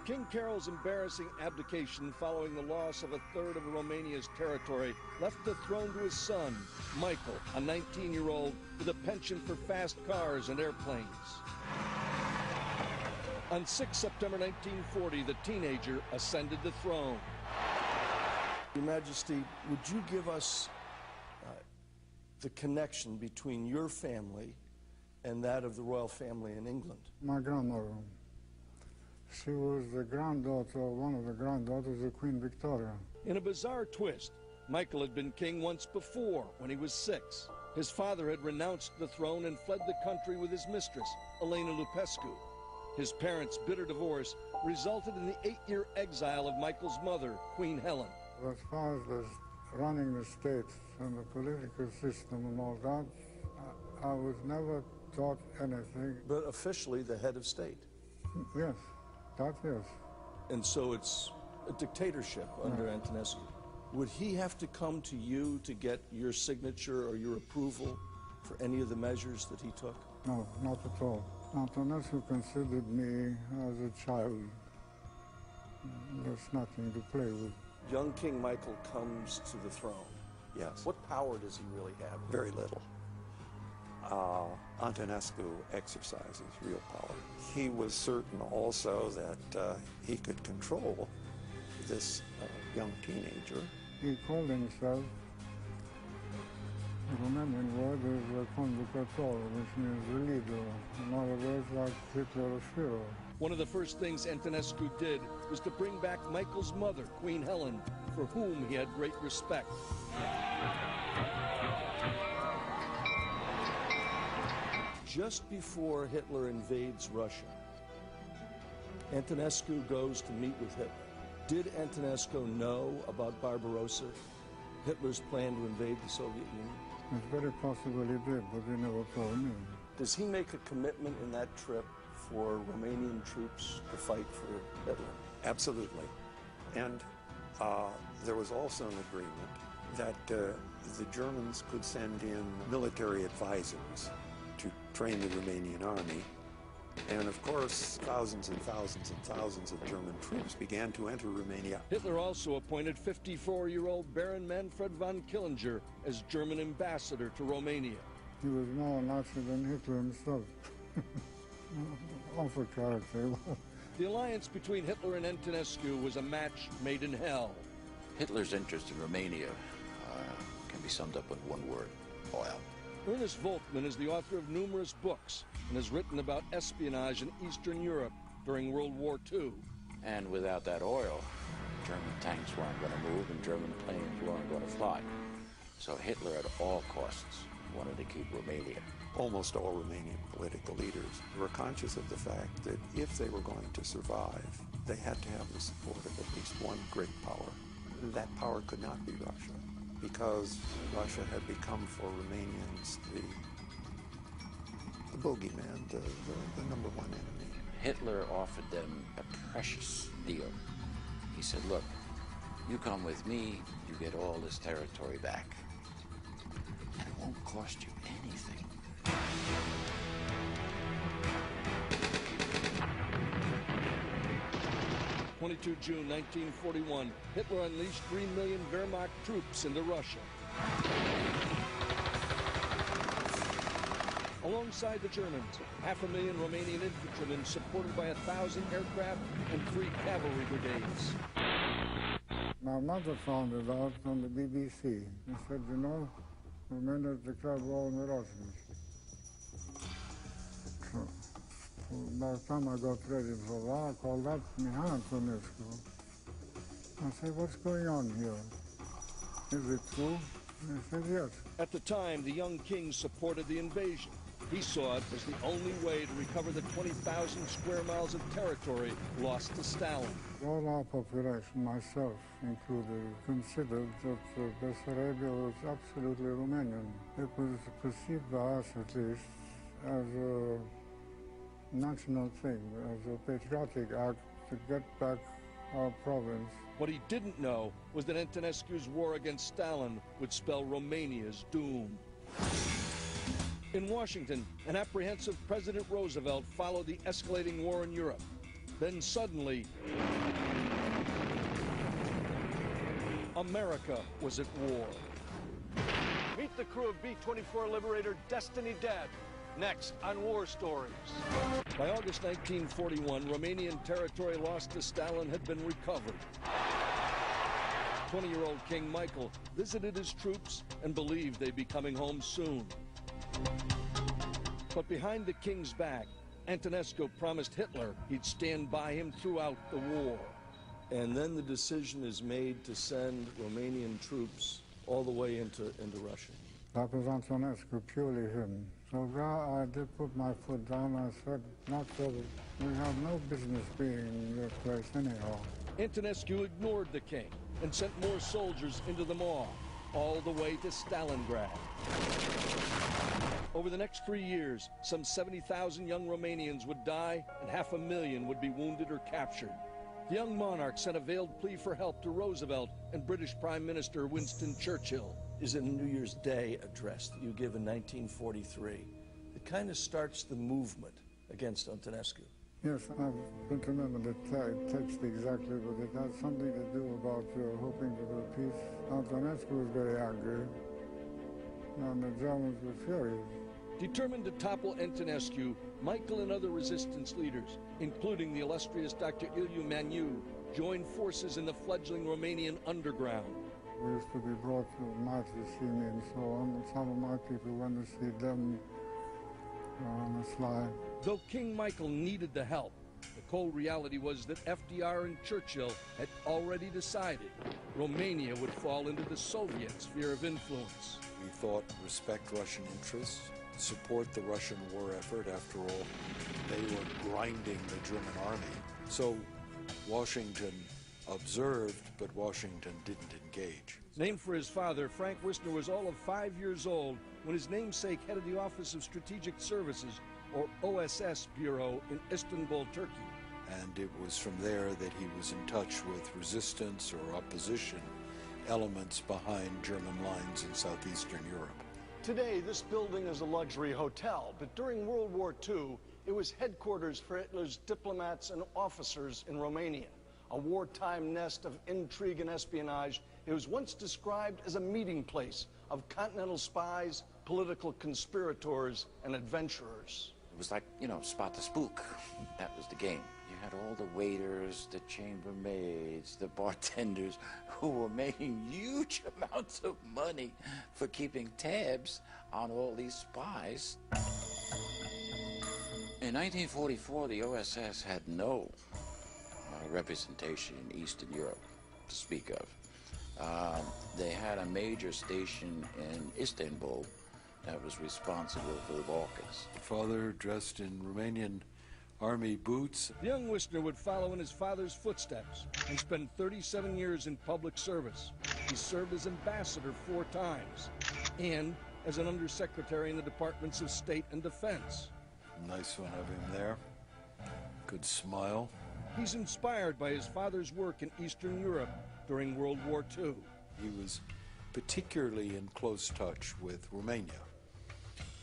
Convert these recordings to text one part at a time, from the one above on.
King Carol's embarrassing abdication following the loss of a third of Romania's territory left the throne to his son, Michael, a 19-year-old with a penchant for fast cars and airplanes. On 6 September 1940, the teenager ascended the throne. Your Majesty, would you give us the connection between your family and that of the royal family in England? My grandmother. She was the granddaughter of one of the granddaughters of Queen Victoria. In a bizarre twist, Michael had been king once before when he was 6. His father had renounced the throne and fled the country with his mistress, Elena Lupescu. His parents' bitter divorce resulted in the 8-year exile of Michael's mother, Queen Helen. As far as running the state and the political system and all that, I was never taught anything. But officially the head of state. Yes, that yes. And so it's a dictatorship under Antonescu. Would he have to come to you to get your signature or your approval for any of the measures that he took? No, not at all. Antonescu considered me as a child. There's nothing to play with. Young King Michael comes to the throne. Yes. What power does he really have? Very little. Antonescu exercises real power. He was certain also that he could control this young teenager. He called himself, the Romanian word is conducător, which means the leader. In other words, like Hitler's Führer. One of the first things Antonescu did was to bring back Michael's mother, Queen Helen, for whom he had great respect. Just before Hitler invades Russia, Antonescu goes to meet with Hitler. Did Antonescu know about Barbarossa, Hitler's plan to invade the Soviet Union? It's very possible he did, but he never told me. Does he make a commitment in that trip for Romanian troops to fight for Hitler? Absolutely. And there was also an agreement that the Germans could send in military advisors to train the Romanian army. And of course, thousands and thousands and thousands of German troops began to enter Romania. Hitler also appointed 54-year-old Baron Manfred von Killinger as German ambassador to Romania. He was more Nazi than Hitler himself. Awful character. The alliance between Hitler and Antonescu was a match made in hell. Hitler's interest in Romania can be summed up with one word: oil. Ernest Volkmann is the author of numerous books and has written about espionage in Eastern Europe during World War II. And without that oil, German tanks weren't going to move and German planes weren't going to fly. So Hitler, at all costs, wanted to keep Romania. Almost all Romanian political leaders were conscious of the fact that if they were going to survive, they had to have the support of at least one great power. That power could not be Russia, because Russia had become for Romanians the bogeyman, the number one enemy. Hitler offered them a precious deal. He said, look, you come with me, you get all this territory back. And it won't cost you anything. June 1941, Hitler unleashed 3 million Wehrmacht troops into Russia. Alongside the Germans, 500,000 Romanian infantrymen supported by 1,000 aircraft and 3 cavalry brigades. My mother found it out on the BBC. She said, you know, Romania declared war on the Russians. So, by the time I got ready for that, I called up Mihai Antonescu. I said, what's going on here? Is it true? And he said, yes. At the time, the young king supported the invasion. He saw it as the only way to recover the 20,000 square miles of territory lost to Stalin. All our population, myself included, considered that Bessarabia was absolutely Romanian. It was perceived by us, at least, as a national thing, as a patriotic act to get back our province. What he didn't know was that Antonescu's war against Stalin would spell Romania's doom. In Washington, an apprehensive President Roosevelt followed the escalating war in Europe. Then suddenly, America was at war. Meet the crew of B-24 Liberator Destiny Dead, next on War Stories. By August 1941, Romanian territory lost to Stalin had been recovered. 20-year-old King Michael visited his troops and believed they'd be coming home soon. But behind the king's back, Antonescu promised Hitler he'd stand by him throughout the war. And then the decision is made to send Romanian troops all the way into Russia. That was Antonescu, purely him. So I did put my foot down. I said, not so. We have no business being in this place anyhow. Antonescu ignored the king and sent more soldiers into the maw, all the way to Stalingrad. Over the next 3 years, some 70,000 young Romanians would die and 500,000 would be wounded or captured. The young monarch sent a veiled plea for help to Roosevelt and British Prime Minister Winston Churchill. Is a New Year's Day address that you give in 1943. It kind of starts the movement against Antonescu. Yes, I don't remember the text exactly, but it had something to do about hoping for peace. Antonescu was very angry, and the Germans were furious. Determined to topple Antonescu, Michael and other resistance leaders, including the illustrious Dr. Ilie Maniu, joined forces in the fledgling Romanian underground. We used to be brought to Mart to see me and so on. Some of my people went to see them on the sly. Though King Michael needed the help, the cold reality was that FDR and Churchill had already decided Romania would fall into the Soviet sphere of influence. We thought respect Russian interests, support the Russian war effort. After all, they were grinding the German army. So Washington observed, but Washington didn't engage. Named for his father, Frank Wisner was all of 5 years old when his namesake headed the Office of Strategic Services, or OSS Bureau, in Istanbul, Turkey. And it was from there that he was in touch with resistance or opposition elements behind German lines in southeastern Europe. Today, this building is a luxury hotel, but during World War II, it was headquarters for Hitler's diplomats and officers in Romania. A wartime nest of intrigue and espionage, it was once described as a meeting place of continental spies, political conspirators, and adventurers. It was like, spot the spook. That was the game. You had all the waiters, the chambermaids, the bartenders who were making huge amounts of money for keeping tabs on all these spies. In 1944, the OSS had no representation in Eastern Europe to speak of. They had a major station in Istanbul that was responsible for the Balkans. Father dressed in Romanian army boots. Young Wisner would follow in his father's footsteps and spend 37 years in public service. He served as ambassador 4 times and as an undersecretary in the Departments of State and Defense. Nice one of him there. Good smile. He's inspired by his father's work in Eastern Europe during World War II. He was particularly in close touch with Romania,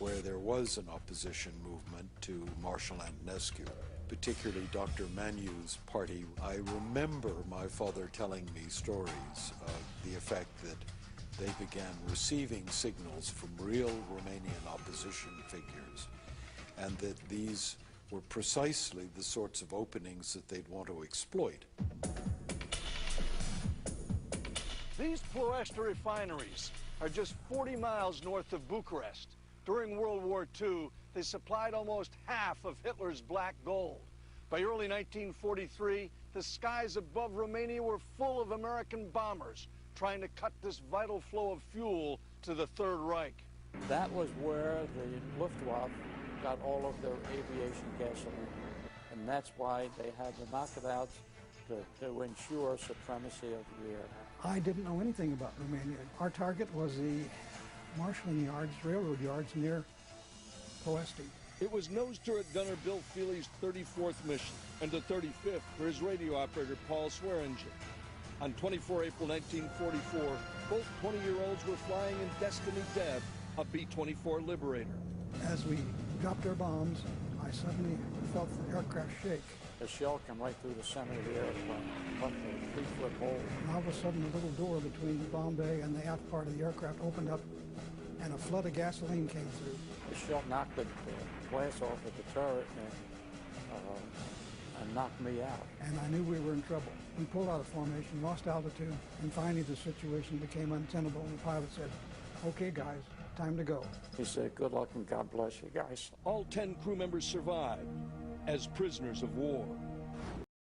where there was an opposition movement to Marshal Antonescu, particularly Dr. Maniu's party. I remember my father telling me stories of the effect that they began receiving signals from real Romanian opposition figures, and that these were precisely the sorts of openings that they'd want to exploit. These Ploiești refineries are just 40 miles north of Bucharest. During World War II, they supplied almost half of Hitler's black gold. By early 1943, the skies above Romania were full of American bombers trying to cut this vital flow of fuel to the Third Reich. That was where the Luftwaffe got all of their aviation gasoline. And that's why they had to knock it out to ensure supremacy of the air. I didn't know anything about Romania. Our target was the marshalling yards, railroad yards near Ploiești. It was nose turret gunner Bill Feely's 34th mission and the 35th for his radio operator Paul Swearingen. On 24 April 1944, both 20-year-olds were flying in Destiny Dead, a B-24 Liberator. As we dropped our bombs, I suddenly felt the aircraft shake. A shell came right through the center of the airplane, cut a 3-foot hole. And all of a sudden, a little door between the bomb bay and the aft part of the aircraft opened up, and a flood of gasoline came through. The shell knocked the glass off of the turret and knocked me out. And I knew we were in trouble. We pulled out of formation, lost altitude, and finally the situation became untenable, and the pilot said, "Okay, guys, time to go." He said, "Good luck and God bless you guys." All 10 crew members survived as prisoners of war.